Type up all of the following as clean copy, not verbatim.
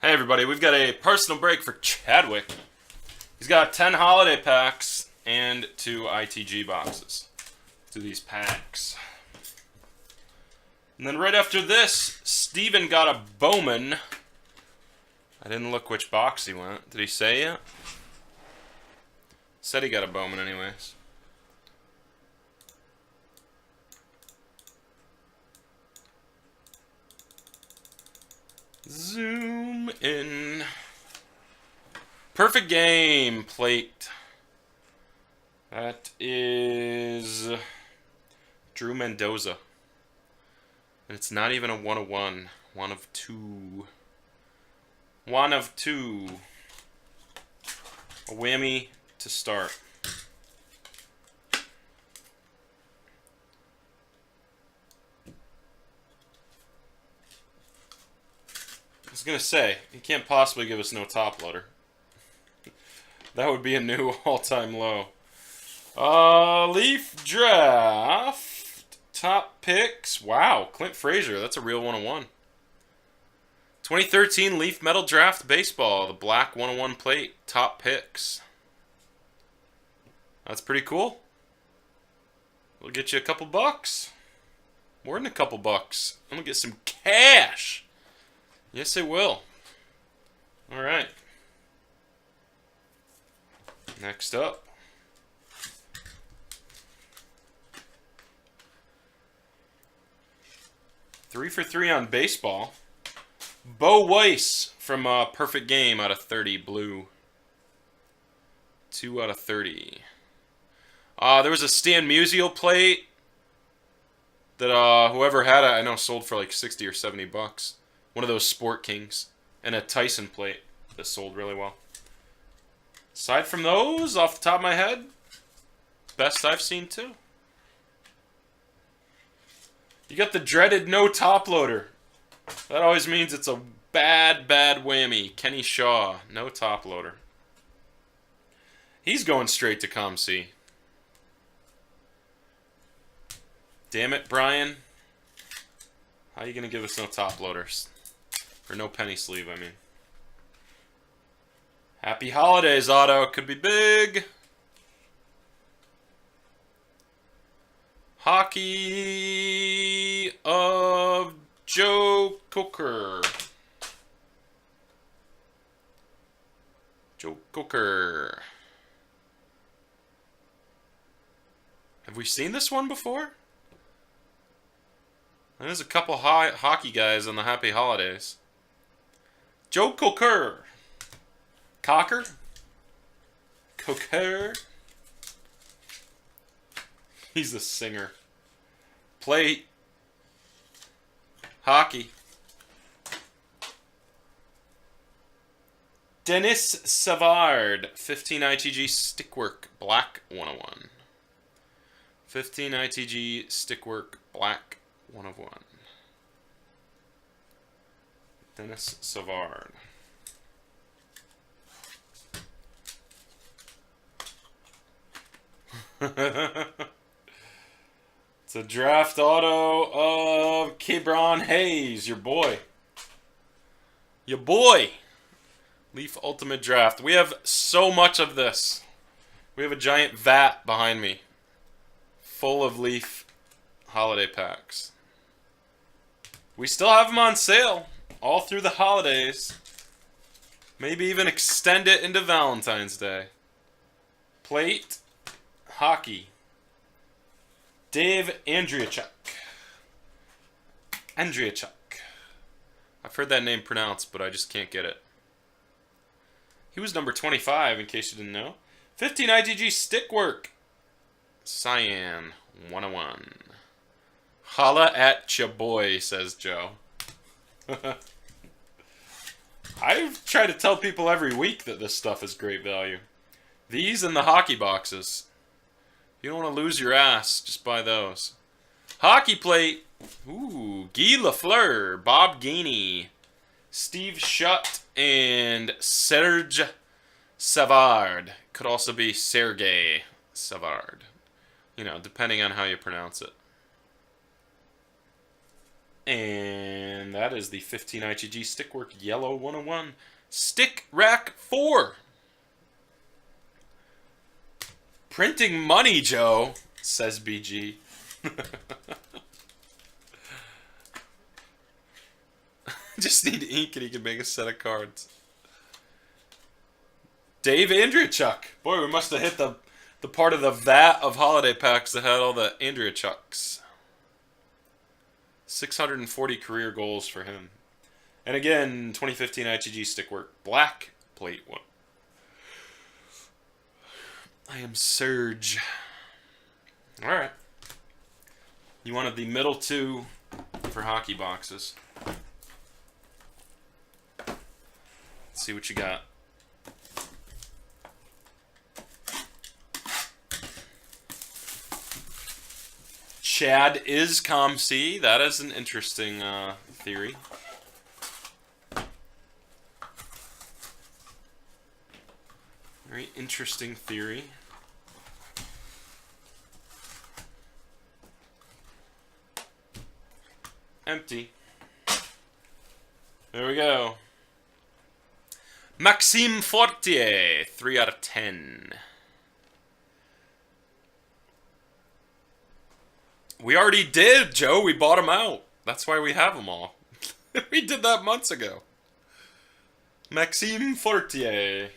Hey everybody, we've got a personal break for Chadwick. He's got 10 holiday packs and 2 ITG boxes to these packs. And then right after this, Steven got a Bowman. I didn't look which box he went. Did he say yet? Said he got a Bowman anyways. Zoom in. Perfect game plate. That is Drew Mendoza. And it's not even a 101. One of two. One of two. A whammy to start. I was going to say, he can't possibly give us no top loader. That would be a new all-time low. Leaf draft. Top picks. Wow, Clint Frazier. That's a real 101. 2013 Leaf Metal Draft Baseball. The black 101 plate. Top picks. That's pretty cool. We'll get you a couple bucks. More than a couple bucks. I'm going to get some cash. Yes, it will. All right. Next up. Three for three on baseball. Bo Weiss from Perfect Game out of 30 blue. 2 out of 30. There was a Stan Musial plate that whoever had it, I know, sold for like 60 or 70 bucks. One of those Sport Kings. And a Tyson plate that sold really well. Aside from those, off the top of my head, best I've seen too. You got the dreaded no top loader. That always means it's a bad whammy. Kenny Shaw, no top loader. He's going straight to ComC. Damn it, Brian. How are you going to give us no top loaders? Or no penny sleeve, I mean. Happy holidays, Otto. Could be big. Hockey of Joe Coker. Joe Coker. Have we seen this one before? There's a couple hockey guys on the Happy Holidays. Joe Coker. Cocker? Coker? He's a singer. Plate. Hockey. Denis Savard. 15 ITG Stickwork. Black 101. 15 ITG Stickwork. Black 101. Denis Savard. It's a draft auto of Kebron Hayes, your boy. Your boy. Leaf Ultimate Draft. We have so much of this. We have a giant vat behind me full of Leaf holiday packs. We still have them on sale all through the holidays. Maybe even extend it into Valentine's Day. Plate. Hockey. Dave Andriachuk. Andriachuk. I've heard that name pronounced, but I just can't get it. He was number 25, in case you didn't know. 15 ITG Stickwork. Cyan 101. Holla at ya boy, says Joe. I've tried to tell people every week that this stuff is great value. These and the hockey boxes. You don't want to lose your ass, just buy those. Hockey plate. Ooh, Guy Lafleur, Bob Gainey, Steve Shutt, and Serge Savard. Could also be Sergei Savard. You know, depending on how you pronounce it. And that is the 15 ITG Stickwork Yellow 101. Stick Rack 4. Printing money, Joe, says BG. Just need ink and he can make a set of cards. Dave Andriachuk. Boy, we must have hit the part of the vat of holiday packs that had all the Andriachuks. 640 career goals for him. And again, 2015 ITG Stickwork. Black plate 1. I am Surge. Alright. You wanted the middle 2 for hockey boxes. Let's see what you got. Chad is ComC. That is an interesting theory. Very interesting theory. Empty. There we go. Maxime Fortier, 3 out of 10. We already did, Joe. We bought them out. That's why we have them all. We did that months ago. Maxime Fortier.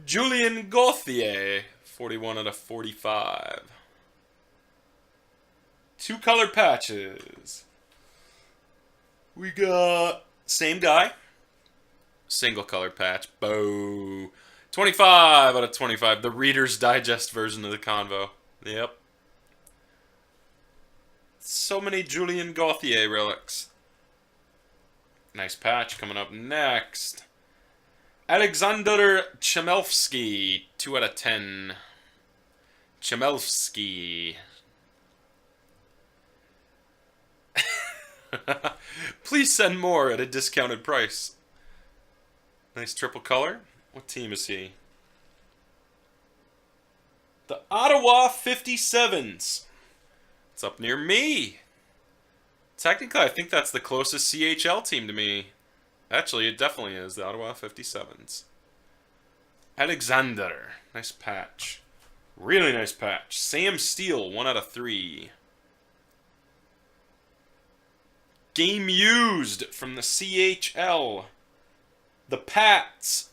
Julien Gauthier, 41 out of 45. 2 color patches. We got same guy. Single color patch. Boo. 25 out of 25. The Reader's Digest version of the convo. Yep. So many Julien Gauthier relics. Nice patch coming up next. Alexander Chemelfsky, 2 out of 10. Chemelfsky. Please send more at a discounted price. Nice triple color. What team is he? The Ottawa 57s. It's up near me. Technically, I think that's the closest CHL team to me. Actually, it definitely is. The Ottawa 57s. Alexander. Nice patch. Really nice patch. Sam Steele, 1 out of 3. Game used from the CHL. The Pats.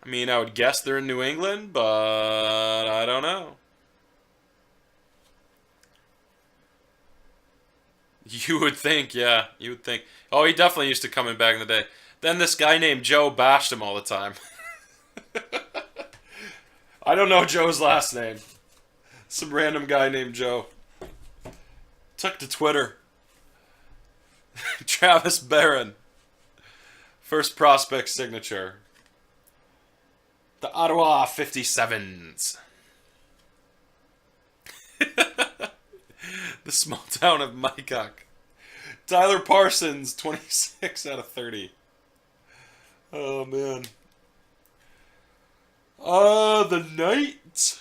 I mean, I would guess they're in New England, but I don't know. You would think, yeah. You would think. Oh, he definitely used to come in back in the day. Then this guy named Joe bashed him all the time. I don't know Joe's last name. Some random guy named Joe. Took to Twitter. Travis Barron. First prospect signature. The Ottawa 57s. The small town of Mycock. Tyler Parsons, 26 out of 30. Oh, man. The Knights.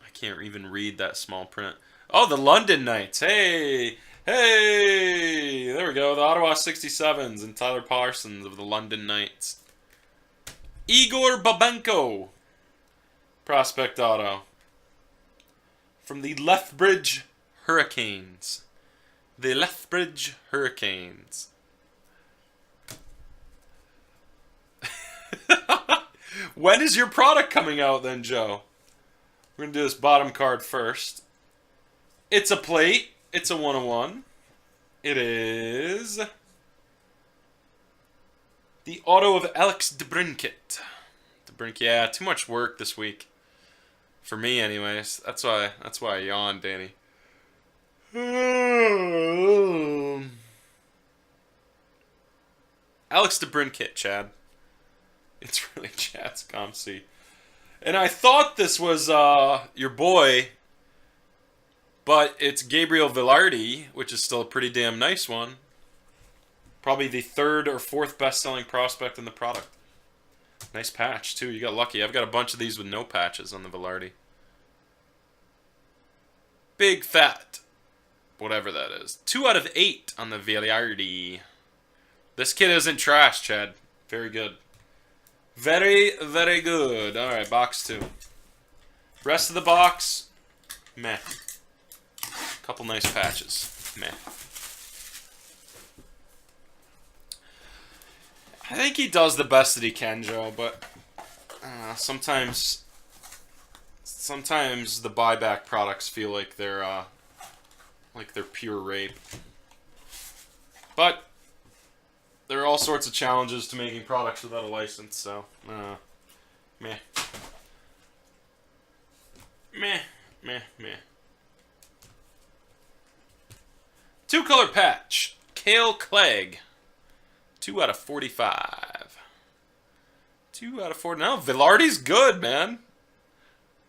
I can't even read that small print. Oh, the London Knights. Hey. Hey. There we go. The Ottawa 67s and Tyler Parsons of the London Knights. Igor Babenko. Prospect auto. From the Lethbridge Hurricanes. The Lethbridge Hurricanes. When is your product coming out then, Joe? We're going to do this bottom card first. It's a plate. It's a 101. It is the auto of Alex DeBrincat. Yeah, too much work this week. For me, anyways. That's why I yawned, Danny. Alex DeBrincat, Chad. It's really Chad's ComC. And I thought this was your boy, but it's Gabriel Vilardi, which is still a pretty damn nice one. Probably the 3rd or 4th best-selling prospect in the product. Nice patch, too. You got lucky. I've got a bunch of these with no patches on the Vilardi. Big fat. Whatever that is. 2 out of 8 on the Villardi. This kid isn't trash, Chad. Very good. Very, very good. Alright, box 2. Rest of the box, meh. Couple nice patches, meh. I think he does the best that he can, Joe, but sometimes the buyback products feel like they're pure rape. But there are all sorts of challenges to making products without a license, so meh. Meh, meh, meh. 2-color patch. Kale Clegg. 2 out of 45. 2 out of 4. No, Villardi's good, man.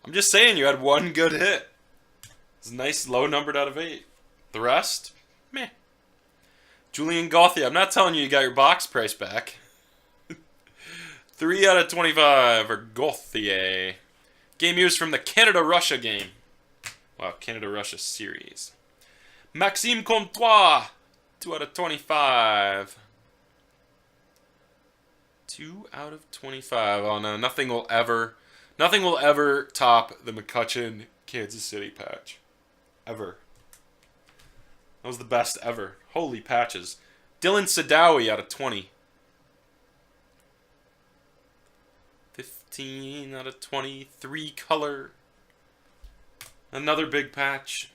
I'm just saying you had one good hit. It's a nice low numbered out of 8. The rest, meh. Julian Gauthier. I'm not telling you got your box price back. 3 out of 25 for Gauthier. Game used from the Canada-Russia game. Wow, Canada-Russia series. Maxime Comtois. 2 out of 25. 2 out of 25. Oh no, nothing will ever top the McCutcheon Kansas City patch. Ever. That was the best ever. Holy patches. Dylan Sadawi out of 20. 15 out of 20. 3-color. Another big patch.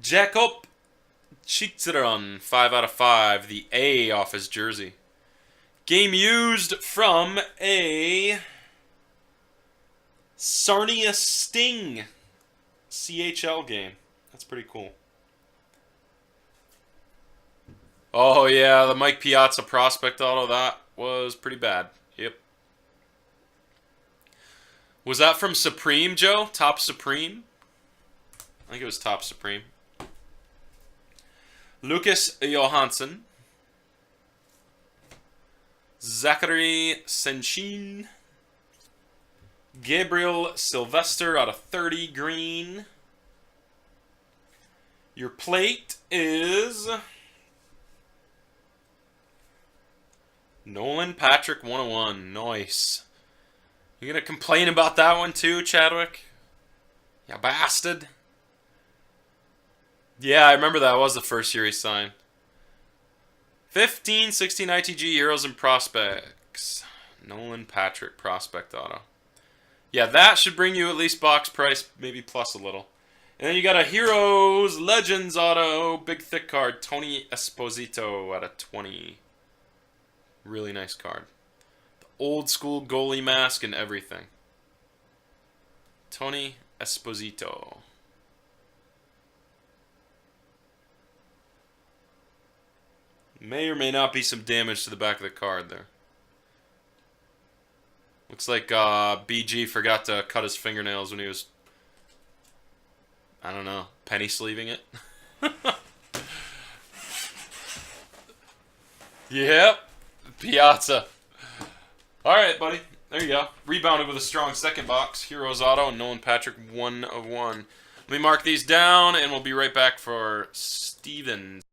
Jakob Chicheron. 5 out of 5. The A off his jersey. Game used from a Sarnia Sting CHL game. That's pretty cool. Oh yeah, the Mike Piazza prospect auto, that was pretty bad. Yep. Was that from Supreme, Joe? Top Supreme? I think it was Top Supreme. Lucas Johansson. Zachary Senchin. Gabriel Sylvester out of 30 green. Your plate is Nolan Patrick 101. Nice. You gonna complain about that one too, Chadwick? Ya bastard. Yeah, I remember that was the first year he signed. 15, 16 ITG Heroes and Prospects. Nolan Patrick Prospect Auto. Yeah, that should bring you at least box price, maybe plus a little. And then you got a Heroes Legends Auto, big thick card, Tony Esposito out of 20. Really nice card. The old school goalie mask and everything. Tony Esposito. May or may not be some damage to the back of the card there. Looks like BG forgot to cut his fingernails when he was, I don't know, penny sleeving it. Yep, Piazza. Alright, buddy. There you go. Rebounded with a strong second box. Heroes Auto and Nolan Patrick 1 of 1. Let me mark these down, and we'll be right back for Steven.